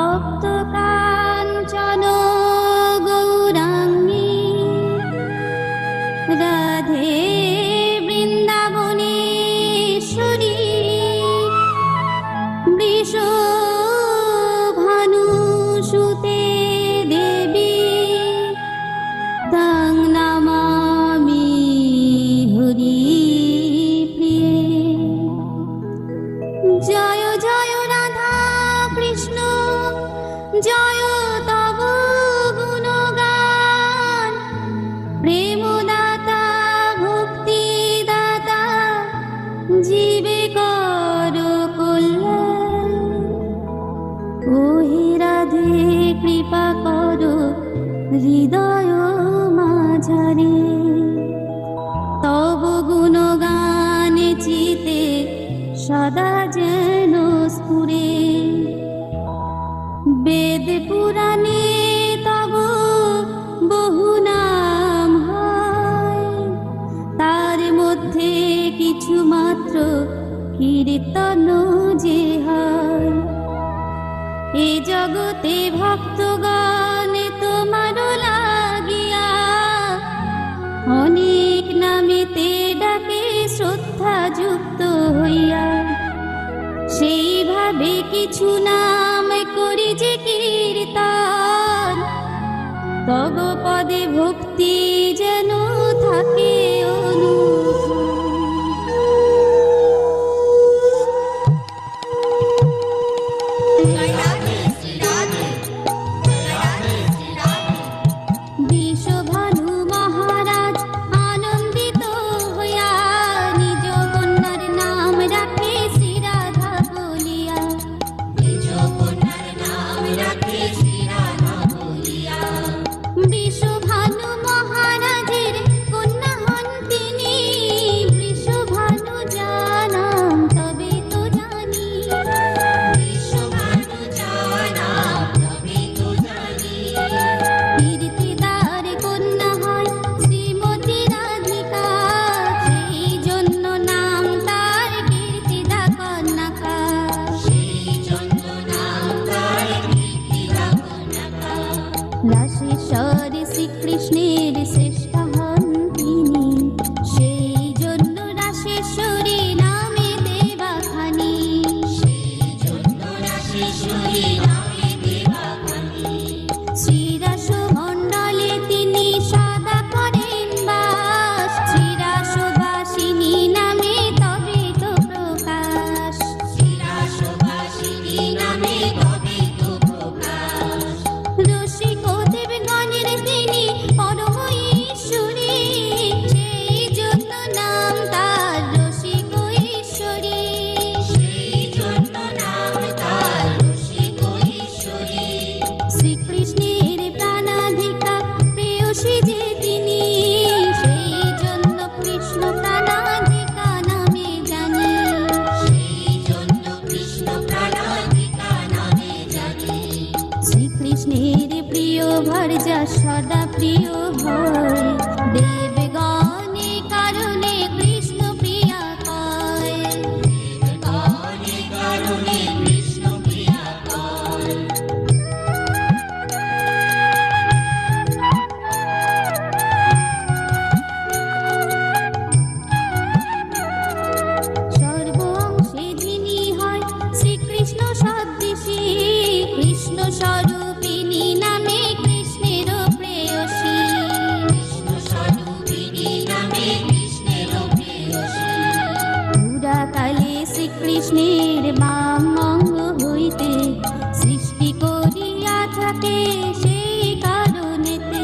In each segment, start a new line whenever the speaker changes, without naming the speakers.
তপ্ত কাঞ্চন গৌরাঙ্গী রাধে বৃন্দাবনেশ্বরী বৃষভানুসুতে দেবী তং নমামি হরি প্রিয়ে। জয় জয় রাধা কৃষ্ণ জয় তব গুণগান, প্রেমদাতা ভক্তিদাতা জীবে কর কল্যাণ। ও হে রাধে কৃপা কর হৃদয় মাঝারে, তব গুণগান চিতে সদা যেন স্ফুরে। বেদ পুরাণে তব বহু নাম হয়, তার মধ্যে কিছু মাত্র কীর্তন যে হয়। এ জগতে ভক্তগণ তোমার লাগিয়া অনেক নামেতে ডাকে শ্রদ্ধা যুক্ত হইয়া। সেইভাবে কিছু নাম করি যে কীর্তন, তব পদে ভক্তি যেন থাকে বিশ্বভানু মহারাজ আনন্দিত হইয়া নিজ কন্যার নাম রাখে শ্রী রাধা বলিয়া। নিজ কন্যার নাম রাখে শ্রী রাধা বলিয়া। বিশ্বভানু মহারাজের কন্যা হন তিনি, বিশ্বভানু জানাম তবে তো জানি। বিশ্বভানু জানাম তবে তো জানি। কীর্তিদার কন্যা হয় শ্রীমতী রাধিকা, সেই জন্য নাম তার কীর্তিদা কন্যাকা। সেই জন্য নাম তার কীর্তিদা কন্যাকা। রাসেশ্বর শ্রীকৃষ্ণের শ্রেষ্ঠ হন তিনি, সেই জন্য রাসেশ্বরী নামে দেবাখানি। সেই জন্য রাসেশ্বরী নামে দেবাখানি। শ্রীরাস মণ্ডলে তিনি সদা করেন বাস, শ্রীরাসবাসিনী নামে তবে তো প্রকাশ। শ্রীরাসবাসিনী নামে তবে তো প্রকাশ। রসিক দেবগণের তিনি পরম ঈশ্বরী, সেই জন্য নাম তার রসিক ঈশ্বরী। সেই জন্য নাম তার রসিক ঈশ্বরী। শ্রীকৃষ্ণের প্রাণাধিকা প্রেয়সী যে তিনি, সেই জন্য কৃষ্ণ প্রাণাধিকা নামে জানি। সেই জন্য কৃষ্ণ প্রাণাধিকা নামে জানি। শ্রীকৃষ্ণের প্রিয় ভর্যা সদা প্রিয় হয়, দেবগণে কারণে কৃষ্ণ প্রিয়া কয়। দেবগণে কারণে কৃষ্ণ প্রিয়া কয়। সর্ব অংশে যিনি হয় শ্রীকৃষ্ণ সদৃশী, কৃষ্ণ স্বরূপিণী নামে কৃষ্ণের প্রেয়সী। কৃষ্ণ স্বরূপিণী নামে কৃষ্ণের প্রেয়সী। পুরাকালে শ্রীকৃষ্ণের বাম অঙ্গ হইতে সৃষ্টি করিয়া থাকে, সেই কারণেতে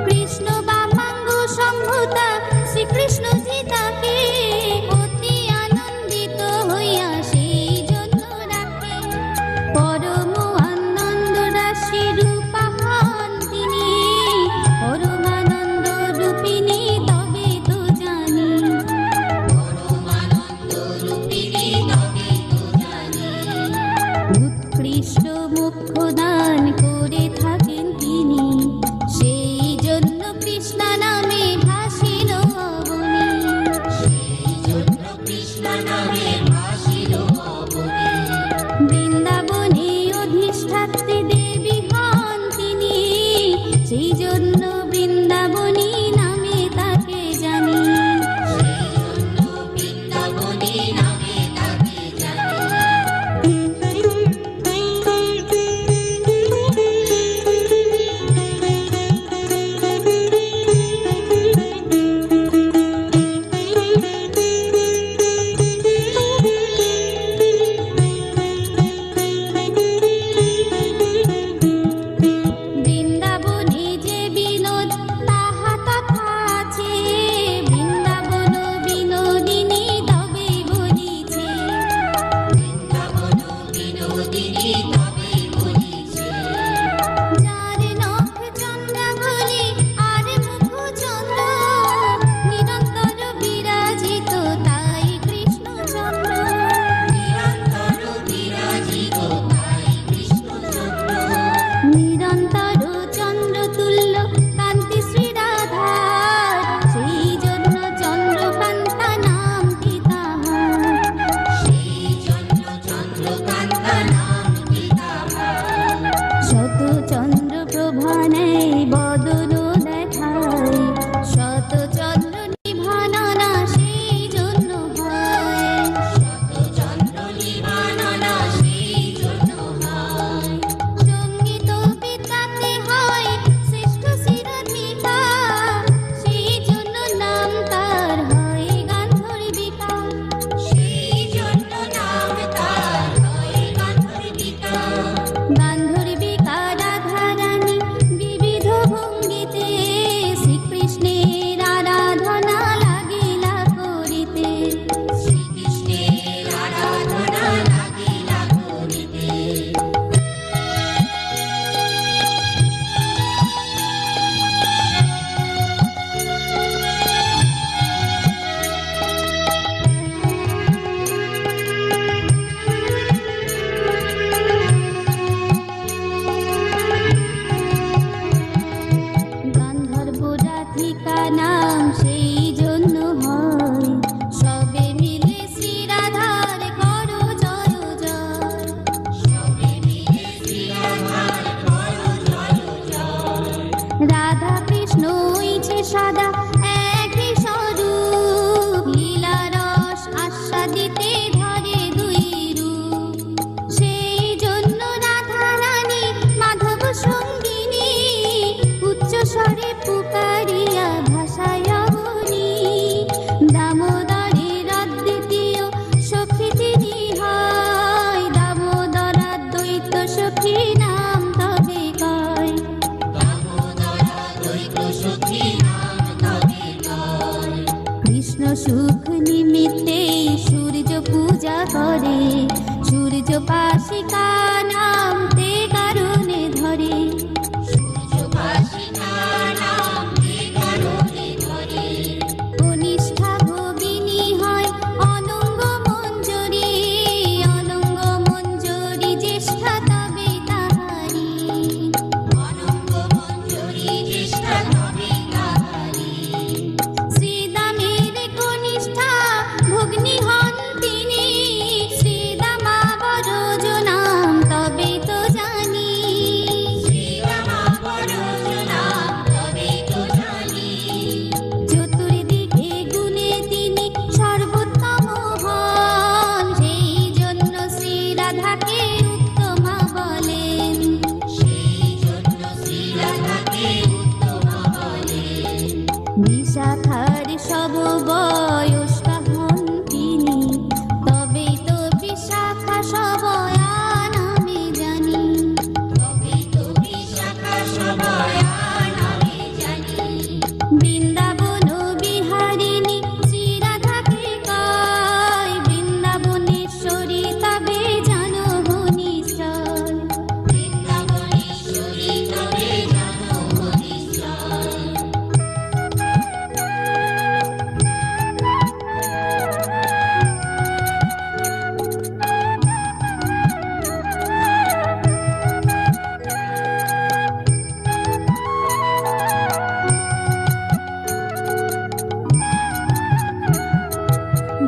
কৃষ্ণ বামাঙ্গ সম্ভূতা শ্রীকৃষ্ণ জি তাকে অতি আনন্দিত হইয়া সেই জন্য রাখে। পরম আনন্দ রাশি রূপা হন তিনি, পরমানন্দ রূপিণী তবে তো জানি। পরমানন্দ রূপিণী তবে তো জানি। উৎকৃষ্ট মুখ্য দান করে থাকেন তিনি, সেই জন্য কৃষ্ণ নামে ভাসিল অবনী। সেই জন্য কৃষ্ণ নামে ভাসিল অবনী। বৃন্দাবনে অধিষ্ঠাত্রী বিনোদিনী তবে বলিছে। যার নখ চন্দ্রাবলী আর মুখ চন্দ্র, নিরন্তর বিরাজিত তাই কৃষ্ণচন্দ্র। নিরন্তর বিরাজিত তাই কৃষ্ণচন্দ্র। নিরন্তর চন্দ্র তুল্য কান্তি শ্রী রাধার, সেই জন্য চন্দ্রকান্তা নামটি তাহার। সেই জন্য চন্দ্রকান্তা নামটি তাহার। শত চন্দ্র প্রভা নেই বদন দেখায়, শত চন্দ্র নিভানো না সেই জন্য হয়। শত চন্দ্র নিভানো না সেই জন্য হয়। সঙ্গীত বিদ্যাতে হয় শ্রেষ্ঠ শিরোধিকা, সেই জন্য নাম তার হয় গান্ধর্বিকা। সেই জন্য নাম তার হয় গান্ধর্বিকা। গান্ধর্বিকা রাধারানী বিবিধ ভঙ্গিতে, শ্রীকৃষ্ণের আরাধনা লাগিলা করিতে। শ্রীকৃষ্ণের আরাধনা লাগিলা করিতে। গান্ধর্ব রাধিকা নাম সেই জন্য হয়, সবে মিলে শ্রী রাধার করো জয় জয়। সবে মিলে শ্রী রাধার করো জয় জয়। রাধা কৃষ্ণ ইচ্ছে সাদা একই স্বরূপ, লীলা রস আস্বাদিতে ধরে দুই রূপ। সেই জন্য রাধা রানী মাধব সঙ্গিনী, উচ্চ স্বরে পুকারিয়া ভাষায় গুণী। দামোদরের অদ্বিতীয় সখী তিনি হয়, দামোদরা দ্বৈত সখী নাম তবে কয়। দামোদরা দ্বৈত সখী নাম তবে কয়। কৃষ্ণ সুখ নিমিত্তে সূর্য পূজা করে, সূর্য পাশিকা নাম তে কারণে ধরে। সূর্য পাশিকা নাম তে কারণে ধরে। কনিষ্ঠা ভগিনী হয় অনঙ্গ মঞ্জরি, অনঙ্গ মঞ্জরি জ্যেষ্ঠা তবে তাহারি। অনঙ্গ মঞ্জরি জ্যেষ্ঠা তবে তাহারি। শ্রীদামের কনিষ্ঠা ভগ্নী হন তিনি, শ্রীদামাবরজ নাম তবে তো জানি। শ্রীদামাবরজ নাম তবে তো জানি। চতুর্দিকে গুণে তিনি সর্বোত্তম হন, সেই জন্য শ্রী রাধাকে উত্তমা বলেন। সেই জন্য শ্রী রাধাকে উত্তমা বলেন। বিশাখার সব বয়স্কা হন তিনি, তবেই তো বিশাখা সবয়া নামে জানি। তবেই তো বিশাখা সবয়া নামে জানি। বৃন্দাবন বিহারিণী শ্রী রাধাকে কয়, বৃন্দাবনেশ্বরী তবে জানো নিশ্চয়। বৃন্দাবনেশ্বরী তবে জানো নিশ্চয়।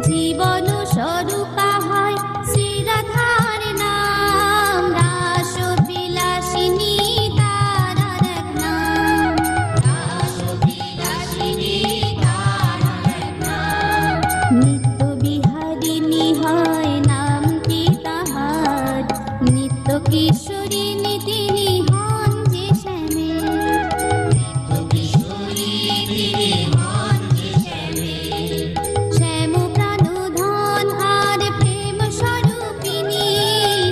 জীবন স্বরূপা হয় শ্রী রাধার নাম, রাস বিলাসিনী তার এক নাম। রাস বিলাসিনী তার এক নাম। নিত্য বিহারিণী হয় নামটি তাহার, নিত্য কিশোরিণী তিনি হন যে শ্যামের। নিত্য কিশোরিণী তিনি হন যে শ্যামের। শ্যাম প্রাণধন আর প্রেম স্বরূপিণী,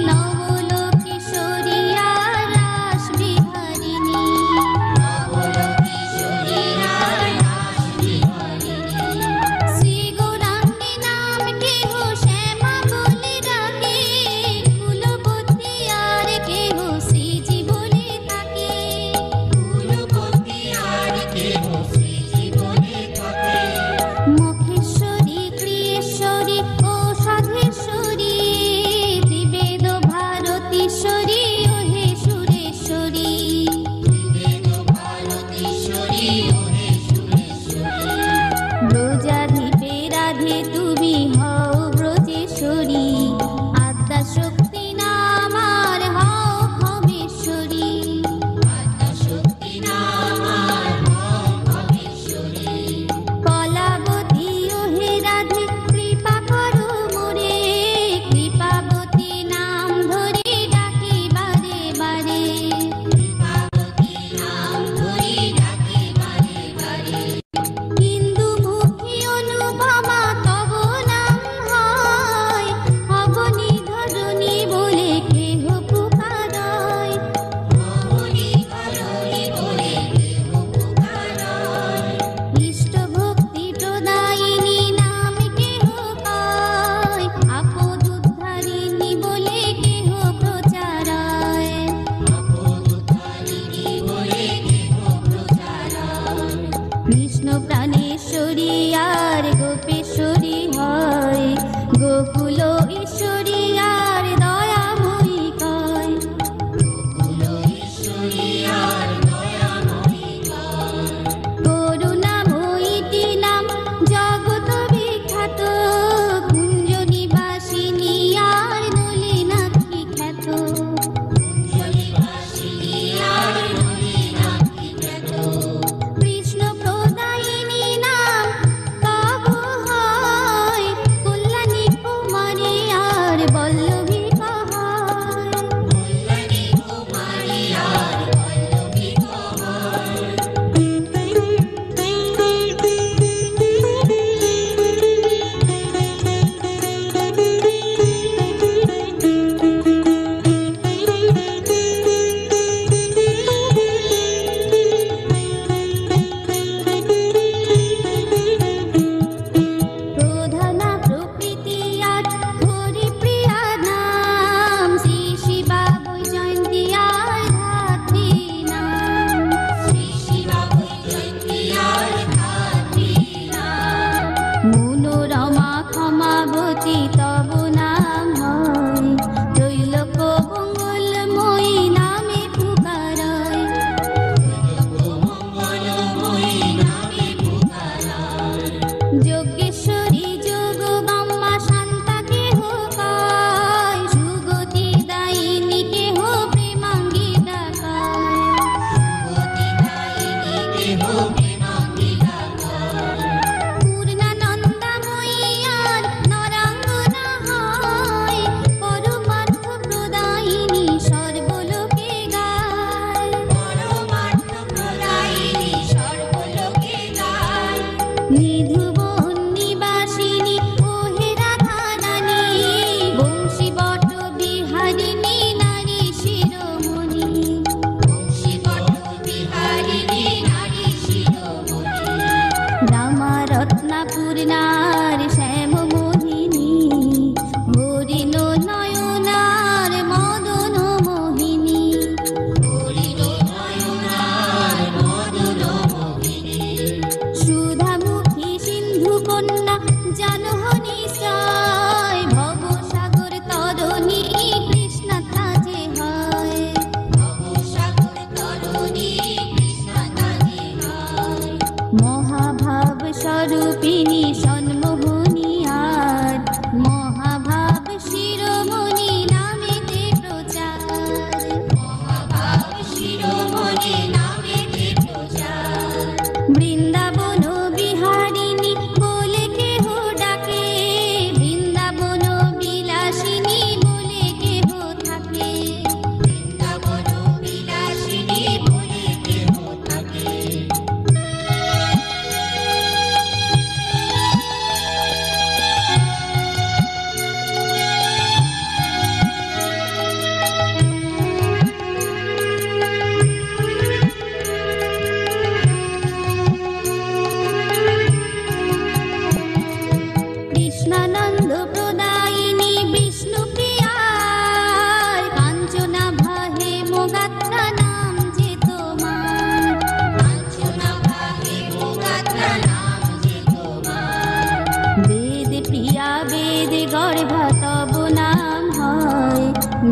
নবলোক কিশোরী আর রাস বিহারিণী। নবলোক কিশোরী আর রাস বিহারিণী। শ্রী গৌরাঙ্গী নাম কেহ শ্যামা বলে ডাকে, কুল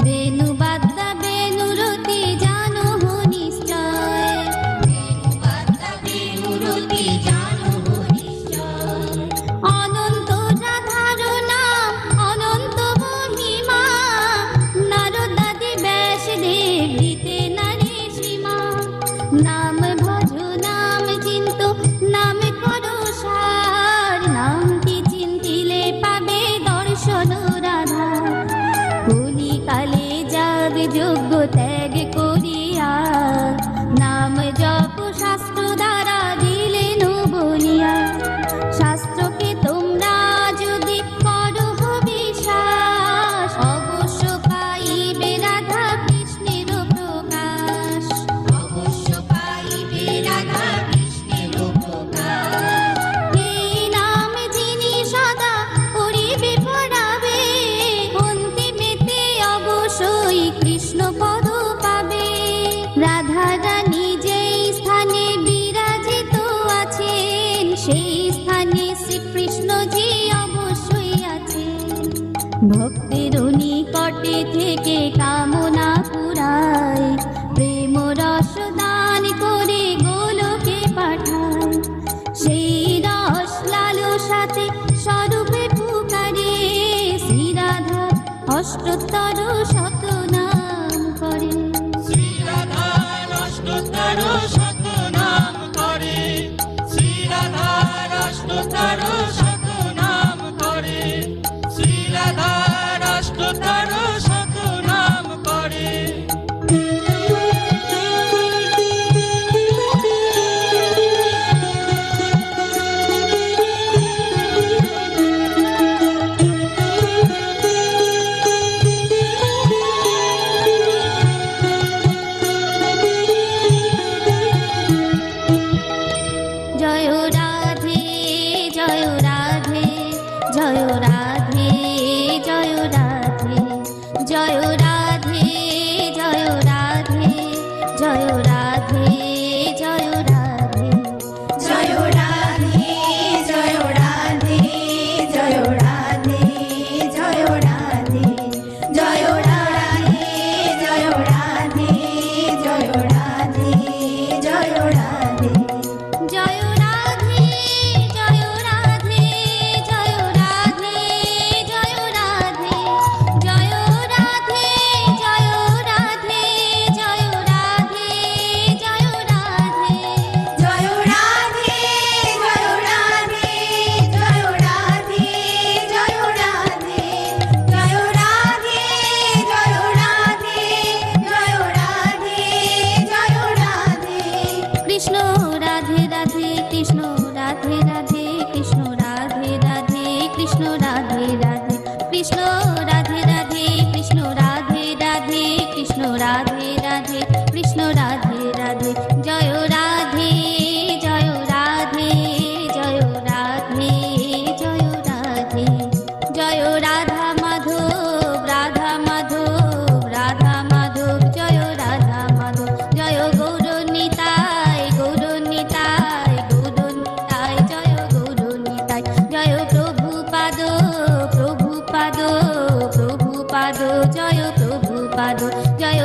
বেণুবাদ্যা বেণুরতি জানো নিশ্চয়, বেণুবাদ্যা বেণুরতি জানো নিশ্চয়। অনন্ত রাধার নাম অনন্ত মহিমা, নারদাদি ব্যাসদেব দিতে নারী সীমা। নাম ভজ নাম চিন্ত নাম করো সার, নামটি চিন্তিলে পাবে দর্শন রাধা। কলিকালে যাগ যোগ্য ত্যাগ করিয়া, নাম জপ শাস্ত্র দ্বারা দিলেন বলিয়া। শাস্ত্রকে তোমরা যদি করো বিশ্বাস, অবশ্য পাইবে রাধা কৃষ্ণের প্রকাশ, অবশ্য পাইবে রাধা কৃষ্ণের প্রকাশ। এই নাম যিনি সদা করিবে পড়াবে, অন্তিমেতে অবশ্যই কৃষ্ণ পদ পাবে। রাধা রানী যেই স্থানে বিরাজিত আছেন, সেই স্থানে শ্রীকৃষ্ণ জি অবশ্যই আছেন। ভক্তের নিকটে থেকে কামনা পুরায়, প্রেম রস দান করে গোলকে পাঠায়। সেই রস লালসাতে স্বরূপে পুকারে, শ্রীরাধা অষ্টোত্তর শতনাম করে।
শ্রীরাধার অষ্টোত্তর শতনাম করে, শ্রীরাধার অষ্টোত্তর শতনাম করে, শ্রীরাধার অষ্টোত্তর শতনাম করে।
জয় রাধে জয় রাধে জয় রাধে জয় রাধে জয় রাধে জয় রাধে জয় রাধে জয় রাধে জয় রাধে জয় রাধে জয় রাধে জয় রাধে জয় রাধে জয় রাধে জয় রাধে জয় রাধে। জয় রাধে জয় রাধে জয় রাধে জয় রাধে জয় রাধে জয় রাধে জয় রাধে জয় রাধে জয় রাধে জয় রাধে জয় রাধে জয় রাধে জয় রাধে জয় রাধে জয় রাধে জয় রাধে। কৃষ্ণ রাধে রাধে কৃষ্ণ রাধে রাধে কৃষ্ণ রাধে রাধে কৃষ্ণ রাধে রাধে কৃষ্ণ রাধে রাধে কৃষ্ণ রাধে রাধে কৃষ্ণ রাধে রাধে কৃষ্ণ রাধে রাধে। জয় রাধে জয় রাধে জয় রাধে জয় রাধে জয় রাধা মাধব রাধা মাধব রাধা মাধব জয় রাধা মাধব। জয় গৌরনিতাই গৌরনিতাই গৌরনিতাই জয় গৌরনিতাই জয় প্রভুপাদ প্রভুপাদ প্রভুপাদ জয় প্রভুপাদ জয়